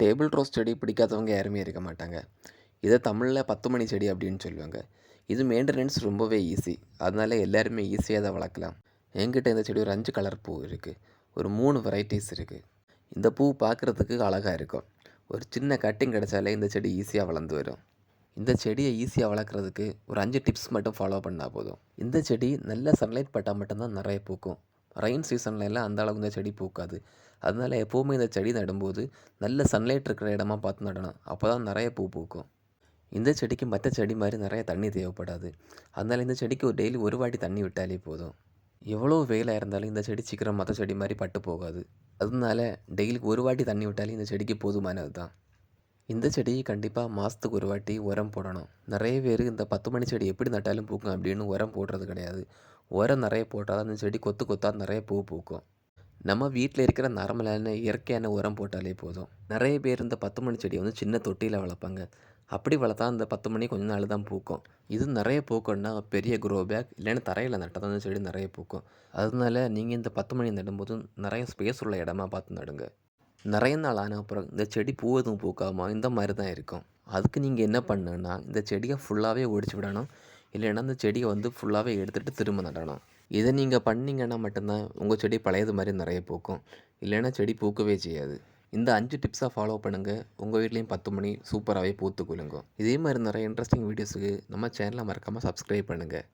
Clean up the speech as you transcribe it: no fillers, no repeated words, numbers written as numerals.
Table rose செடி பிடிக்காதவங்க யாருமே இருக்க மாட்டாங்க. இதை தமிழில் 10 மணி செடி அப்படின்னு சொல்லுவாங்க. இது மெயின்டெனன்ஸ் ரொம்பவே ஈஸி. அதனால எல்லாருமே ஈஸியாக அதை வளர்க்கலாம். என்கிட்ட இந்த செடி ஒரு 5 கலர் பூ இருக்குது. ஒரு 3 வெரைட்டிஸ் இருக்குது. இந்த பூ பார்க்குறதுக்கு அழகாக இருக்கும். ஒரு சின்ன கட்டிங் கிடச்சாலே இந்த செடி ஈஸியாக வளர்ந்து வரும். இந்த செடியை ஈஸியாக வளர்க்குறதுக்கு ஒரு 5 டிப்ஸ் மட்டும் ஃபாலோ பண்ணால் போதும். இந்த செடி நல்ல சன்லைட் பட்டால் மட்டும்தான் நிறைய பூக்கும். ரெயின் சீசன்ல எல்லாம் அந்த அளவுக்கு இந்த செடி பூக்காது. அதனால எப்போவுமே இந்த செடி நடும்போது நல்ல சன்லைட் இருக்கிற இடமா பார்த்து நடணும். அப்போ தான் நிறைய பூ பூக்கும். இந்த செடிக்கு மற்ற செடி மாதிரி நிறைய தண்ணி தேவைப்படாது. அதனால இந்த செடிக்கு ஒரு டெய்லி ஒரு வாட்டி தண்ணி விட்டாலே போதும். எவ்வளோ வெயிலாக இருந்தாலும் இந்த செடி சீக்கிரம் மற்ற செடி மாதிரி பட்டு போகாது. அதனால டெய்லிக்கு ஒரு வாட்டி தண்ணி விட்டாலே இந்த செடிக்கு போதுமானது தான். இந்த செடி கண்டிப்பாக மாதத்துக்கு ஒரு வாட்டி உரம் போடணும். நிறைய பேர் இந்த 10 மணி செடி எப்படி நட்டாலும் பூக்கும் அப்படின்னு உரம் போடுறது கிடையாது. உரம் நிறைய போட்டால் தான் அந்த செடி கொத்து கொத்தா நிறைய பூ பூக்கும். நம்ம வீட்டில் இருக்கிற நார்மலான இயற்கையான உரம் போட்டாலே போதும். நிறைய பேர் இந்த 10 மணி செடியை வந்து சின்ன தொட்டியில் வளர்ப்பாங்க. அப்படி வளர்த்தா அந்த 10 மணி கொஞ்ச நாள் தான் பூக்கும். இது நிறைய பூக்கணும்னா பெரிய க்ரோ பேக் இல்லைன்னா தரையில் நட்டால் தான் அந்த செடி நிறைய பூக்கும். அதனால நீங்கள் இந்த 10 மணி நடும்போது நிறைய ஸ்பேஸ் உள்ள இடமா பார்த்து நடுங்க. நிறைய நாள் ஆன அப்புறம் இந்த செடி பூ எதுவும் பூக்காமல் இந்த மாதிரி தான் இருக்கும். அதுக்கு நீங்கள் என்ன பண்ணணுன்னா இந்த செடியை ஃபுல்லாகவே ஒடிச்சு விடணும். இல்லைன்னா அந்த செடியை வந்து ஃபுல்லாகவே எடுத்துகிட்டு திரும்ப நடணும். இதை நீங்கள் பண்ணீங்கன்னா மட்டும்தான் உங்கள் செடி பழையது மாதிரி நிறைய பூக்கும். இல்லைன்னா செடி பூக்கவே செய்யாது. இந்த 5 டிப்ஸாக ஃபாலோ பண்ணுங்கள். உங்கள் வீட்லேயும் 10 மணி சூப்பராகவே பூத்து குலுங்கும். இதே மாதிரி நிறைய இன்ட்ரெஸ்டிங் வீடியோஸுக்கு நம்ம சேனலை மறக்காமல் சப்ஸ்கிரைப் பண்ணுங்கள்.